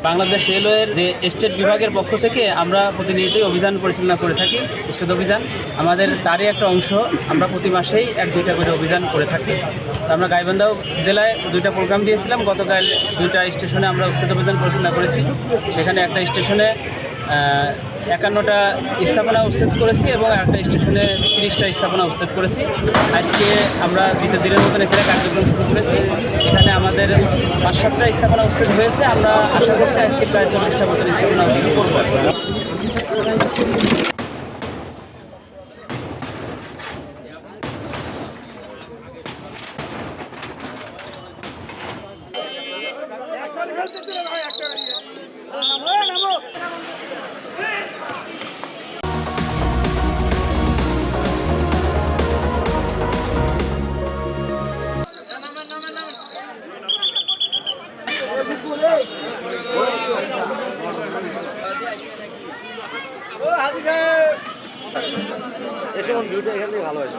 বাংলাদেশ রেলওয়ের যে স্টেট বিভাগের পক্ষ থেকে আমরা প্রতিনিয়তই অভিযান পরিচালনা করে থাকি, উচ্ছেদ অভিযান। আমাদের তারই একটা অংশ, আমরা প্রতি মাসেই 1-2টা করে অভিযান করে থাকি। আমরা গাইবান্ধা জেলায় 2টা প্রোগ্রাম দিয়েছিলাম। গতকাল 2টা স্টেশনে আমরা উচ্ছেদ অভিযান পরিচালনা করেছি। সেখানে একটা স্টেশনে 51টা স্থাপনা উচ্ছেদ করেছি এবং একটা স্টেশনে 30টা স্থাপনা উচ্ছেদ করেছি। আজকে আমরা দ্বিতীয় দিনের মতন এখানে কার্যক্রম শুরু করেছি। এখানে আমাদের 5-7টা স্থাপনা উচ্ছেদ হয়েছে। আমরা আশা করছি আজকে প্রায় 40টা মতন স্থাপনা উচ্ছেদ করবো। এসব ভিউটা এখান থেকে ভালো হয়েছে।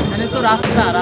এখানে তো রাস্তার